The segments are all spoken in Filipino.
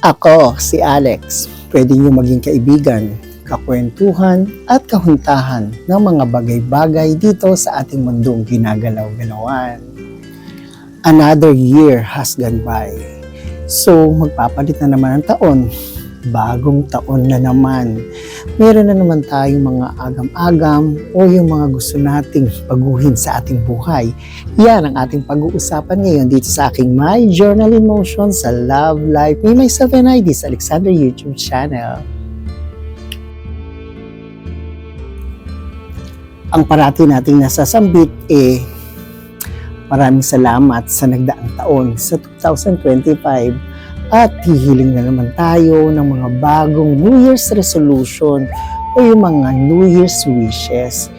Ako, si Alex. Pwede niyo maging kaibigan, kakwentuhan at kahuntahan ng mga bagay-bagay dito sa ating mundong ginagalaw-galawan. Another year has gone by. So, magpapalit na naman ang taon. Bagong taon na naman. Meron na naman tayong mga agam-agam o yung mga gusto nating baguhin sa ating buhay. Yan ang ating pag-uusapan ngayon dito sa aking My Journal in Motion sa Love Life Me, Myself and I, this Alexander YouTube channel. Ang parati nating nasasambit maraming salamat sa nagdaang taon sa 2025 at hihiling na naman tayo ng mga bagong New Year's resolution o yung mga New Year's wishes.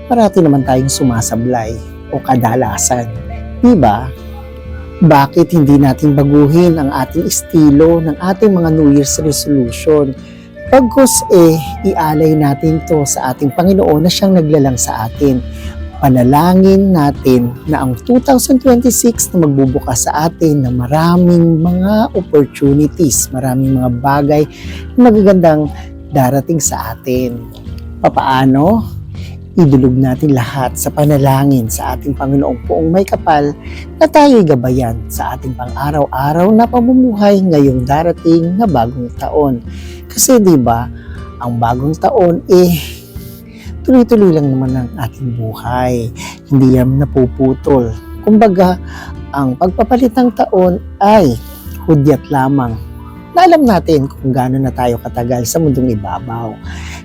Parati naman tayong sumasablay o kadalasan. Diba? Bakit hindi natin baguhin ang ating estilo ng ating mga New Year's resolution? Pagkus ialay natin to sa ating Panginoon na siyang naglalang sa atin. Panalangin natin na ang 2026 na magbubukas sa atin ng maraming mga opportunities, maraming mga bagay na magagandang darating sa atin. Papaano? Idulog natin lahat sa panalangin sa ating Panginoong Poong May Kapal na tayo'y gabayan sa ating pang-araw-araw na pamumuhay ngayong darating na bagong taon. Kasi diba, ang bagong taon tuloy-tuloy lang naman ang ating buhay. Hindi yan napuputol. Kumbaga, ang pagpapalit ng taon ay hudyat lamang. Na alam natin kung gaano na tayo katagal sa mundong ibabaw.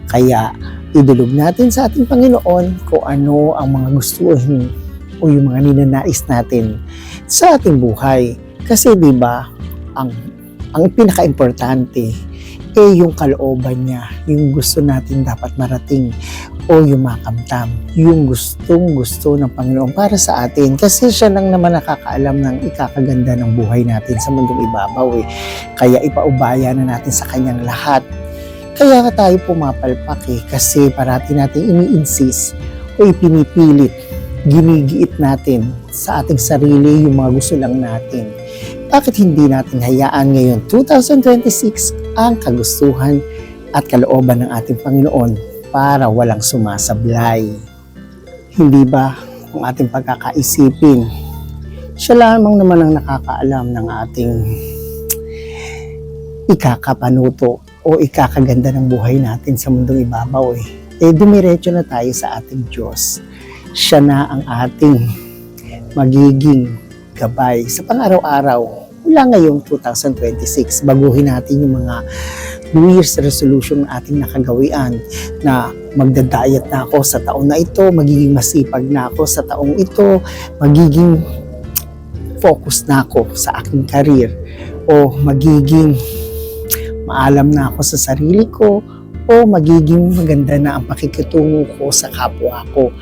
Kaya, idulog natin sa ating Panginoon kung ano ang mga gustuhin o yung mga ninanais natin sa ating buhay. Kasi diba, ang pinaka-importante yung kalooban niya, yung gusto natin dapat marating o yung makamtam, yung gustong-gusto ng Panginoon para sa atin. Kasi siya lang naman nakakaalam ng ikakaganda ng buhay natin sa mundong ibabaw. Kaya ipaubaya na natin sa kanyang lahat. Kaya tayo pumapalpak kasi parati natin ini-insist o ipinipilit, ginigiit natin sa ating sarili yung mga gusto lang natin. Bakit hindi natin hayaan ngayon 2026 ang kagustuhan at kalooban ng ating Panginoon para walang sumasablay? Hindi ba kung ating pagkakaisipin, siya lamang naman ang nakakaalam ng ating ikakapanuto o ikakaganda ng buhay natin sa mundong ibabaw dumiretso na tayo sa ating Diyos. Siya na ang ating magiging gabay sa pang-araw-araw. Mula ngayong 2026, baguhin natin yung mga New Year's resolution na ating nakagawian na magda-diet na ako sa taon na ito, magiging masipag na ako sa taong ito, magiging focus na ako sa aking career o magiging maalam na ako sa sarili ko o magiging maganda na ang pakikitungo ko sa kapwa ko.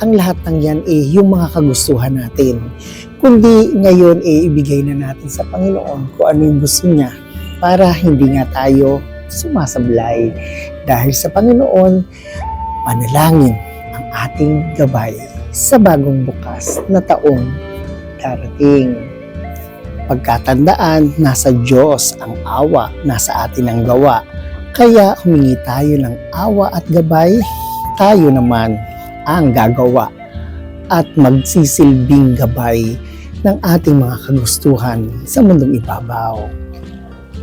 Ang lahat ng yan yung mga kagustuhan natin. Kundi ngayon ibigay na natin sa Panginoon kung ano yung gusto niya para hindi nga tayo sumasablay. Dahil sa Panginoon, panalangin ang ating gabay sa bagong bukas na taong darating. Pagkatandaan, nasa Diyos ang awa, nasa atin ang gawa. Kaya humingi tayo ng awa at gabay, tayo naman ang gagawa at magsisilbing gabay ng ating mga kagustuhan sa mundong ibabaw.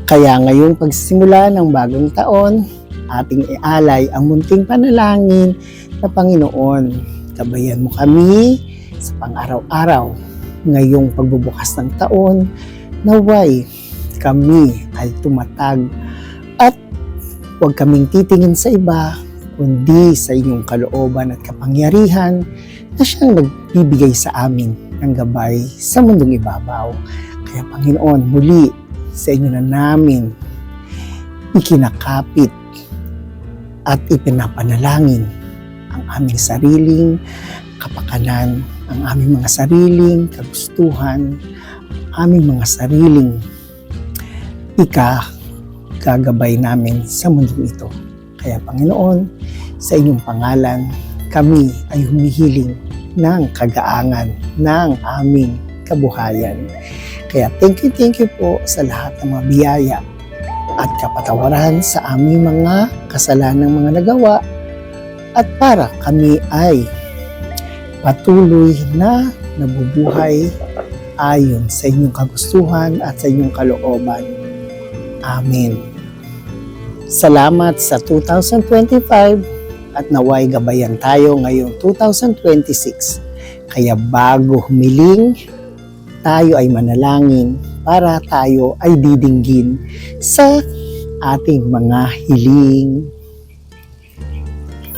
Kaya ngayong pagsisimula ng bagong taon, ating ialay ang munting panalangin na Panginoon. Gabayan mo kami sa pang-araw-araw ngayong pagbubukas ng taon, naway kami ay tumatag at huwag kaming titingin sa iba, kundi sa inyong kalooban at kapangyarihan na siyang nagbibigay sa amin ng gabay sa mundong ibabaw. Kaya Panginoon, muli sa inyo na namin ikinakapit at ipinapanalangin ang aming sariling kapakanan, ang aming mga sariling kagustuhan, aming mga sariling gagabay namin sa mundong ito. Kaya Panginoon, sa inyong pangalan, kami ay humihiling ng kagaangan ng aming kabuhayan. Kaya thank you po sa lahat ng mga biyaya at kapatawaran sa aming mga kasalanang mga nagawa at para kami ay patuloy na nabubuhay ayon sa inyong kagustuhan at sa inyong kalooban. Amen. Salamat sa 2025 at naway gabayan tayo ngayong 2026. Kaya bago humiling, tayo ay manalangin para tayo ay didinggin sa ating mga hiling.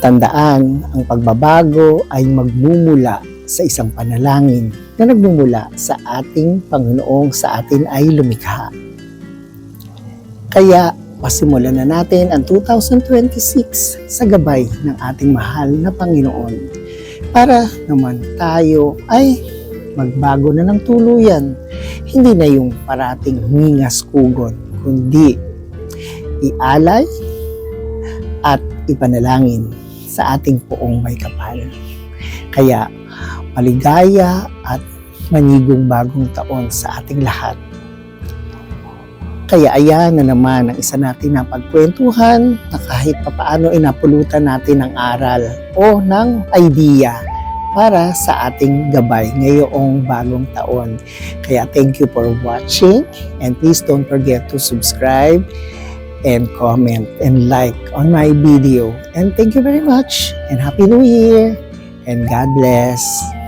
Tandaan, ang pagbabago ay magmumula sa isang panalangin na nagmumula sa ating Panginoong sa atin ay lumikha. Kaya pasimulan na natin ang 2026 sa gabay ng ating mahal na Panginoon para naman tayo ay magbago na ng tuluyan. Hindi na yung parating hingas kugon, kundi ialay at ipanalangin sa ating poong may kapal. Kaya maligaya at manigong bagong taon sa ating lahat. Kaya ayan na naman ang isa natin na pagkwentuhan na kahit papaano inapulutan natin ng aral o ng idea para sa ating gabay ngayong bagong taon. Kaya thank you for watching and please don't forget to subscribe and comment and like on my video. And thank you very much and Happy New Year and God bless.